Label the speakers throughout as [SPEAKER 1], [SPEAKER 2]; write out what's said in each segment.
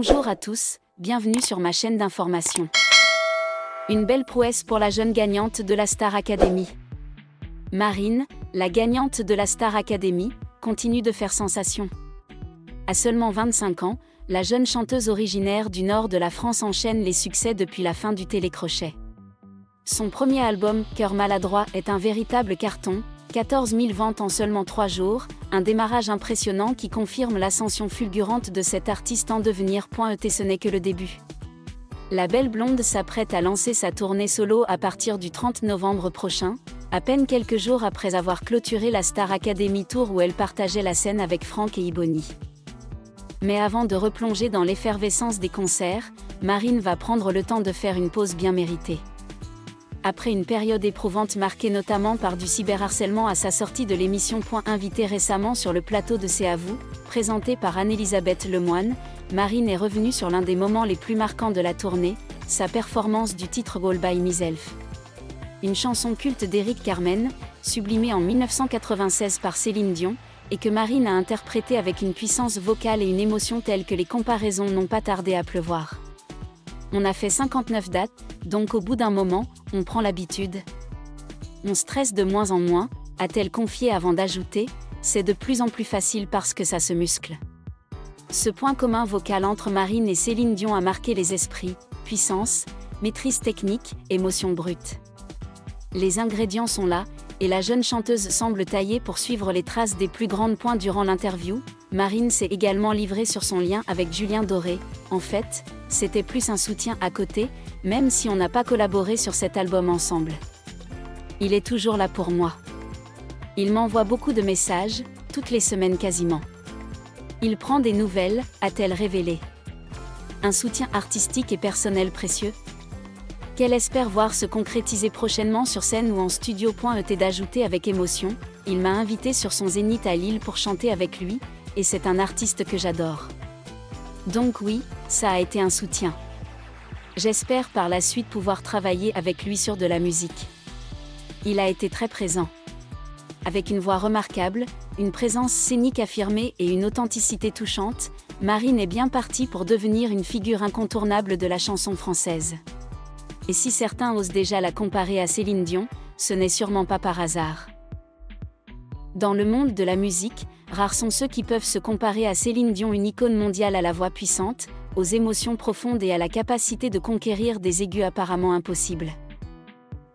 [SPEAKER 1] Bonjour à tous, bienvenue sur ma chaîne d'information. Une belle prouesse pour la jeune gagnante de la Star Academy. Marine, la gagnante de la Star Academy, continue de faire sensation. À seulement 25 ans, la jeune chanteuse originaire du nord de la France enchaîne les succès depuis la fin du télécrochet. Son premier album, Cœur maladroit, est un véritable carton, 14 000 ventes en seulement 3 jours, un démarrage impressionnant qui confirme l'ascension fulgurante de cet artiste en devenir. Ce n'est que le début. La belle blonde s'apprête à lancer sa tournée solo à partir du 30 novembre prochain, à peine quelques jours après avoir clôturé la Star Academy Tour où elle partageait la scène avec Franck et Iboni. Mais avant de replonger dans l'effervescence des concerts, Marine va prendre le temps de faire une pause bien méritée. Après une période éprouvante marquée notamment par du cyberharcèlement à sa sortie de l'émission Invitée récemment sur le plateau de C'est à vous, présentée par Anne-Elisabeth Lemoine, Marine est revenue sur l'un des moments les plus marquants de la tournée, sa performance du titre All by Myself. Une chanson culte d'Éric Carmen, sublimée en 1996 par Céline Dion, et que Marine a interprétée avec une puissance vocale et une émotion telle que les comparaisons n'ont pas tardé à pleuvoir. On a fait 59 dates, donc au bout d'un moment, on prend l'habitude. On stresse de moins en moins, a-t-elle confié avant d'ajouter, c'est de plus en plus facile parce que ça se muscle. Ce point commun vocal entre Marine et Céline Dion a marqué les esprits, puissance, maîtrise technique, émotion brute. Les ingrédients sont là, et la jeune chanteuse semble taillée pour suivre les traces des plus grandes points durant l'interview. Marine s'est également livrée sur son lien avec Julien Doré. En fait, c'était plus un soutien à côté, même si on n'a pas collaboré sur cet album ensemble. Il est toujours là pour moi. Il m'envoie beaucoup de messages, toutes les semaines quasiment. Il prend des nouvelles, a-t-elle révélé. Un soutien artistique et personnel précieux. Qu'elle espère voir se concrétiser prochainement sur scène ou en studio. D'ajouter avec émotion, il m'a invité sur son zénith à Lille pour chanter avec lui, et c'est un artiste que j'adore. Donc oui, ça a été un soutien. J'espère par la suite pouvoir travailler avec lui sur de la musique. Il a été très présent. Avec une voix remarquable, une présence scénique affirmée et une authenticité touchante, Marine est bien partie pour devenir une figure incontournable de la chanson française. Et si certains osent déjà la comparer à Céline Dion, ce n'est sûrement pas par hasard. Dans le monde de la musique, rares sont ceux qui peuvent se comparer à Céline Dion, une icône mondiale à la voix puissante, aux émotions profondes et à la capacité de conquérir des aigus apparemment impossibles.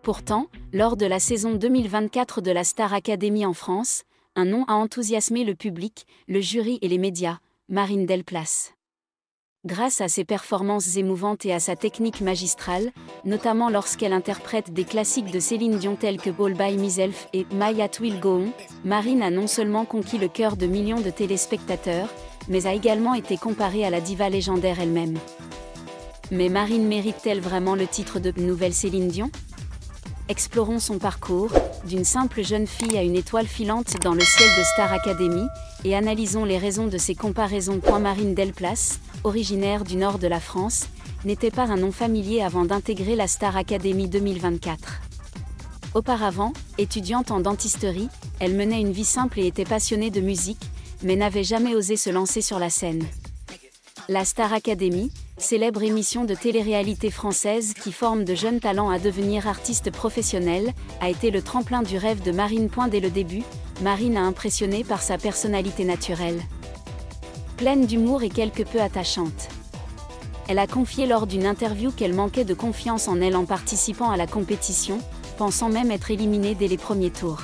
[SPEAKER 1] Pourtant, lors de la saison 2024 de la Star Academy en France, un nom a enthousiasmé le public, le jury et les médias, Marine Delplace. Grâce à ses performances émouvantes et à sa technique magistrale, notamment lorsqu'elle interprète des classiques de Céline Dion tels que All by Myself et My Heart Will Go On, Marine a non seulement conquis le cœur de millions de téléspectateurs, mais a également été comparée à la diva légendaire elle-même. Mais Marine mérite-t-elle vraiment le titre de nouvelle Céline Dion ? Explorons son parcours, d'une simple jeune fille à une étoile filante dans le ciel de Star Academy, et analysons les raisons de ces comparaisons. Marine Delplace, originaire du nord de la France, n'était pas un nom familier avant d'intégrer la Star Academy 2024. Auparavant, étudiante en dentisterie, elle menait une vie simple et était passionnée de musique, mais n'avait jamais osé se lancer sur la scène. La Star Academy, célèbre émission de télé-réalité française qui forme de jeunes talents à devenir artistes professionnels, a été le tremplin du rêve de Marine. Dès le début, Marine a impressionné par sa personnalité naturelle. Pleine d'humour et quelque peu attachante. Elle a confié lors d'une interview qu'elle manquait de confiance en elle en participant à la compétition, pensant même être éliminée dès les premiers tours.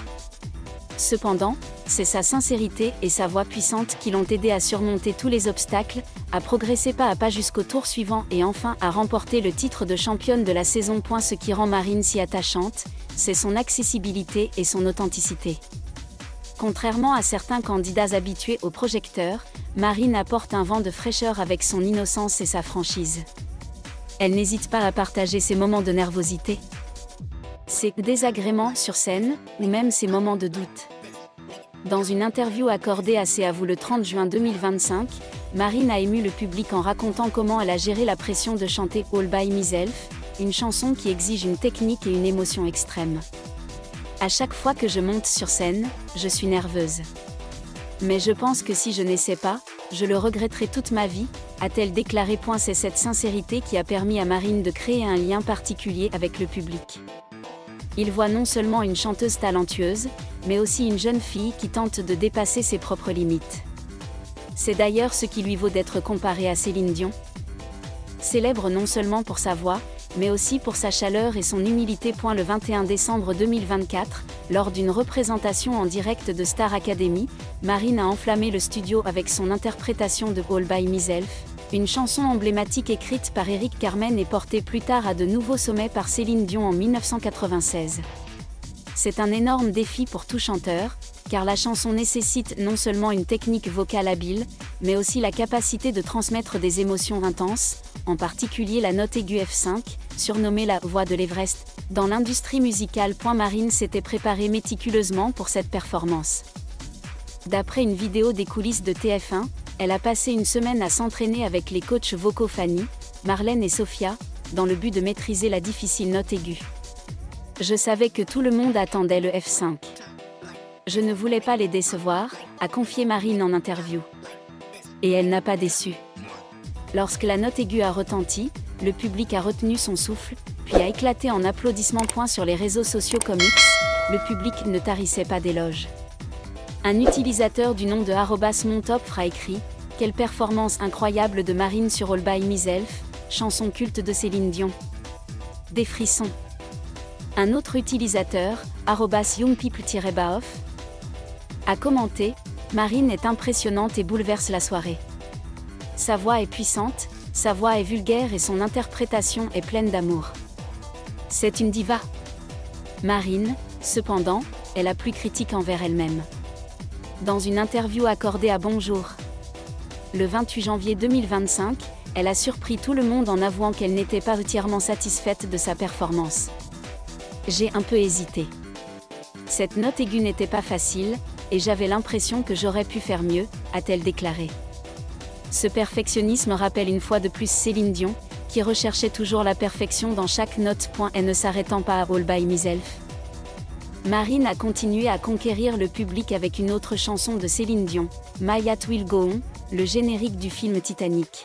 [SPEAKER 1] Cependant, c'est sa sincérité et sa voix puissante qui l'ont aidée à surmonter tous les obstacles, à progresser pas à pas jusqu'au tour suivant et enfin à remporter le titre de championne de la saison. Ce qui rend Marine si attachante, c'est son accessibilité et son authenticité. Contrairement à certains candidats habitués au projecteur, Marine apporte un vent de fraîcheur avec son innocence et sa franchise. Elle n'hésite pas à partager ses moments de nervosité, ses désagréments sur scène, ou même ses moments de doute. Dans une interview accordée à C'est à vous le 30 juin 2025, Marine a ému le public en racontant comment elle a géré la pression de chanter All by Myself, une chanson qui exige une technique et une émotion extrême. À chaque fois que je monte sur scène, je suis nerveuse. Mais je pense que si je n'essaie pas, Je le regretterai toute ma vie, a-t-elle déclaré. C'est cette sincérité qui a permis à Marine de créer un lien particulier avec le public. Il voit non seulement une chanteuse talentueuse, mais aussi une jeune fille qui tente de dépasser ses propres limites. C'est d'ailleurs ce qui lui vaut d'être comparée à Céline Dion. Célèbre non seulement pour sa voix, mais aussi pour sa chaleur et son humilité. Le 21 décembre 2024, lors d'une représentation en direct de Star Academy, Marine a enflammé le studio avec son interprétation de All by Myself, une chanson emblématique écrite par Eric Carmen et portée plus tard à de nouveaux sommets par Céline Dion en 1996. C'est un énorme défi pour tout chanteur, car la chanson nécessite non seulement une technique vocale habile, mais aussi la capacité de transmettre des émotions intenses, en particulier la note aiguë F5, surnommée la voix de l'Everest, dans l'industrie musicale. Marine s'était préparée méticuleusement pour cette performance. D'après une vidéo des coulisses de TF1, elle a passé une semaine à s'entraîner avec les coachs vocaux Fanny, Marlène et Sophia, dans le but de maîtriser la difficile note aiguë. Je savais que tout le monde attendait le F5. Je ne voulais pas les décevoir, a confié Marine en interview. Et elle n'a pas déçu. Lorsque la note aiguë a retenti, le public a retenu son souffle, puis a éclaté en applaudissements. Sur les réseaux sociaux comme X, le public ne tarissait pas d'éloges. Un utilisateur du nom de @montopfr a écrit « Quelle performance incroyable de Marine sur All by Myself, chanson culte de Céline Dion. Des frissons ». Un autre utilisateur, @youngpeople-baof, a commenté « Marine est impressionnante et bouleverse la soirée. Sa voix est puissante, sa voix est vulgaire et son interprétation est pleine d'amour. C'est une diva ». Marine, cependant, est la plus critique envers elle-même. Dans une interview accordée à Bonjour, le 28 janvier 2025, elle a surpris tout le monde en avouant qu'elle n'était pas entièrement satisfaite de sa performance. « J'ai un peu hésité. Cette note aiguë n'était pas facile, et j'avais l'impression que j'aurais pu faire mieux », a-t-elle déclaré. Ce perfectionnisme rappelle une fois de plus Céline Dion, qui recherchait toujours la perfection dans chaque note. Et ne s'arrêtant pas à All by Myself, Marine a continué à conquérir le public avec une autre chanson de Céline Dion, My Heart Will Go On, le générique du film Titanic.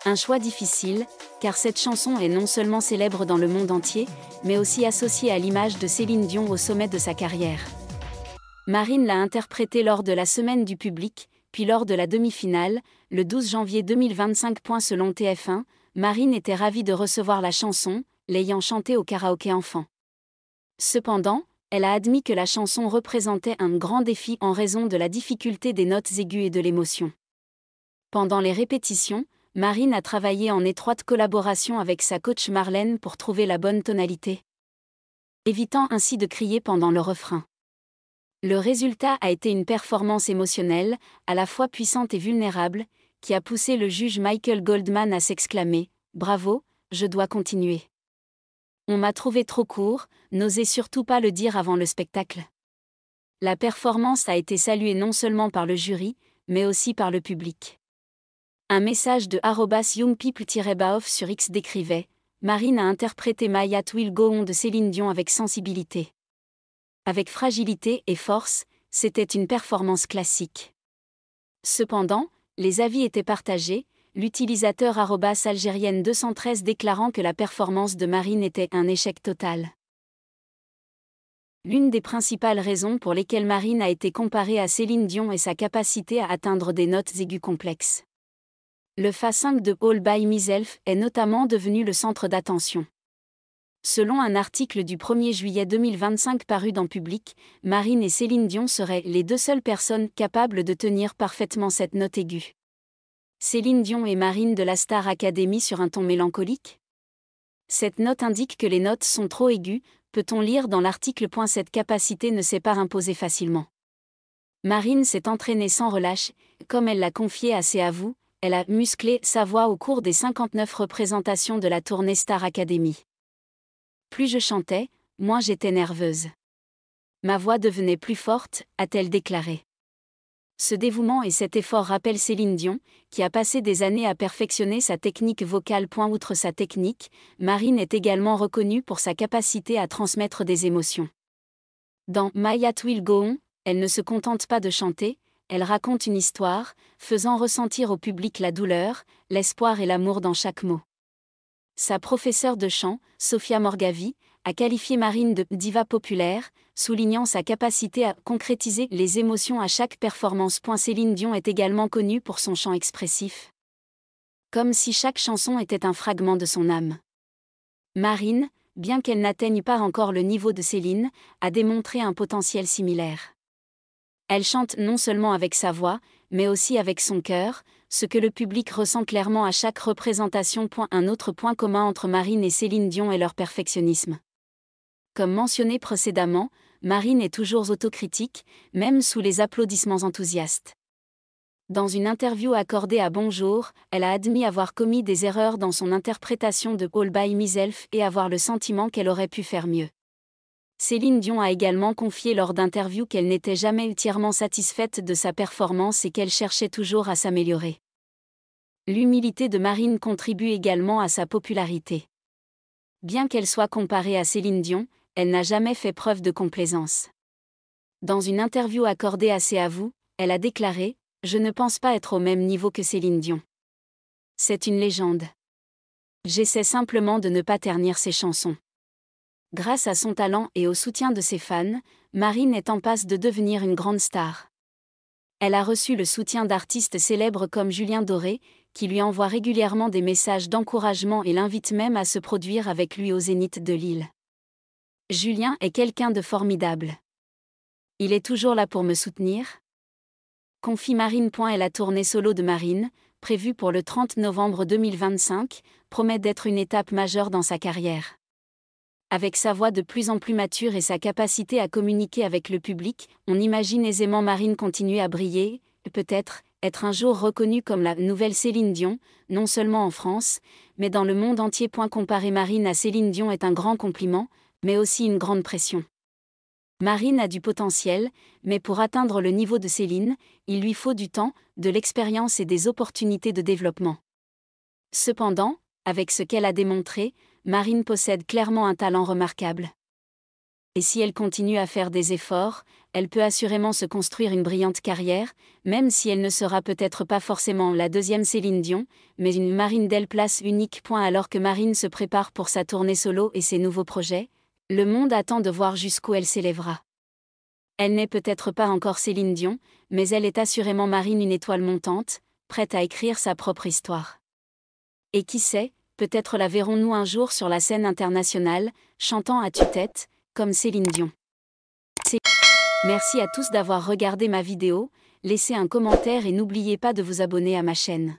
[SPEAKER 1] Un choix difficile, car cette chanson est non seulement célèbre dans le monde entier, mais aussi associée à l'image de Céline Dion au sommet de sa carrière. Marine l'a interprétée lors de la semaine du public, puis lors de la demi-finale, le 12 janvier 2025. Selon TF1, Marine était ravie de recevoir la chanson, l'ayant chantée au karaoké enfant. Cependant, elle a admis que la chanson représentait un grand défi en raison de la difficulté des notes aiguës et de l'émotion. Pendant les répétitions, Marine a travaillé en étroite collaboration avec sa coach Marlène pour trouver la bonne tonalité, évitant ainsi de crier pendant le refrain. Le résultat a été une performance émotionnelle, à la fois puissante et vulnérable, qui a poussé le juge Michael Goldman à s'exclamer « Bravo, je dois continuer. On m'a trouvé trop court, n'osez surtout pas le dire avant le spectacle ». La performance a été saluée non seulement par le jury, mais aussi par le public. Un message de @youngpeople-baof sur X décrivait « Marine a interprété My Heart Will Go On de Céline Dion avec sensibilité. Avec fragilité et force, c'était une performance classique. » Cependant, les avis étaient partagés, l'utilisateur @algérienne213 déclarant que la performance de Marine était un échec total. L'une des principales raisons pour lesquelles Marine a été comparée à Céline Dion est sa capacité à atteindre des notes aiguës complexes. Le Fa5 de All by Myself est notamment devenu le centre d'attention. Selon un article du 1er juillet 2025 paru dans Public, Marine et Céline Dion seraient les deux seules personnes capables de tenir parfaitement cette note aiguë. Céline Dion et Marine de la Star Academy sur un ton mélancolique ? Cette note indique que les notes sont trop aiguës, peut-on lire dans l'article. Cette capacité ne s'est pas imposée facilement. Marine s'est entraînée sans relâche, comme elle l'a confié à C'est à vous, elle a musclé sa voix au cours des 59 représentations de la tournée Star Academy. Plus je chantais, moins j'étais nerveuse. Ma voix devenait plus forte, a-t-elle déclaré. Ce dévouement et cet effort rappellent Céline Dion, qui a passé des années à perfectionner sa technique vocale. Outre sa technique, Marine est également reconnue pour sa capacité à transmettre des émotions. Dans My Heart Will Go On, elle ne se contente pas de chanter, elle raconte une histoire, faisant ressentir au public la douleur, l'espoir et l'amour dans chaque mot. Sa professeure de chant, Sophia Morgavi, a qualifié Marine de « diva populaire », soulignant sa capacité à concrétiser les émotions à chaque performance. Céline Dion est également connue pour son chant expressif. Comme si chaque chanson était un fragment de son âme. Marine, bien qu'elle n'atteigne pas encore le niveau de Céline, a démontré un potentiel similaire. Elle chante non seulement avec sa voix, mais aussi avec son cœur, ce que le public ressent clairement à chaque représentation. Un autre point commun entre Marine et Céline Dion est leur perfectionnisme. Comme mentionné précédemment, Marine est toujours autocritique, même sous les applaudissements enthousiastes. Dans une interview accordée à Bonjour, elle a admis avoir commis des erreurs dans son interprétation de All by Myself et avoir le sentiment qu'elle aurait pu faire mieux. Céline Dion a également confié lors d'interviews qu'elle n'était jamais entièrement satisfaite de sa performance et qu'elle cherchait toujours à s'améliorer. L'humilité de Marine contribue également à sa popularité. Bien qu'elle soit comparée à Céline Dion, elle n'a jamais fait preuve de complaisance. Dans une interview accordée à C'est à vous, elle a déclaré « Je ne pense pas être au même niveau que Céline Dion. C'est une légende. J'essaie simplement de ne pas ternir ses chansons. » Grâce à son talent et au soutien de ses fans, Marine est en passe de devenir une grande star. Elle a reçu le soutien d'artistes célèbres comme Julien Doré, qui lui envoie régulièrement des messages d'encouragement et l'invite même à se produire avec lui au Zénith de Lille. Julien est quelqu'un de formidable. Il est toujours là pour me soutenir. Confie Marine. Et la tournée solo de Marine, prévue pour le 30 novembre 2025, promet d'être une étape majeure dans sa carrière. Avec sa voix de plus en plus mature et sa capacité à communiquer avec le public, on imagine aisément Marine continuer à briller, et peut-être être un jour reconnue comme la nouvelle Céline Dion, non seulement en France, mais dans le monde entier. Comparer Marine à Céline Dion est un grand compliment, mais aussi une grande pression. Marine a du potentiel, mais pour atteindre le niveau de Céline, il lui faut du temps, de l'expérience et des opportunités de développement. Cependant, avec ce qu'elle a démontré, Marine possède clairement un talent remarquable. Et si elle continue à faire des efforts, elle peut assurément se construire une brillante carrière, même si elle ne sera peut-être pas forcément la deuxième Céline Dion, mais une Marine Del Place unique. Alors que Marine se prépare pour sa tournée solo et ses nouveaux projets, le monde attend de voir jusqu'où elle s'élèvera. Elle n'est peut-être pas encore Céline Dion, mais elle est assurément Marine, une étoile montante, prête à écrire sa propre histoire. Et qui sait, peut-être la verrons-nous un jour sur la scène internationale, chantant à tue-tête, comme Céline Dion. Merci à tous d'avoir regardé ma vidéo, laissez un commentaire et n'oubliez pas de vous abonner à ma chaîne.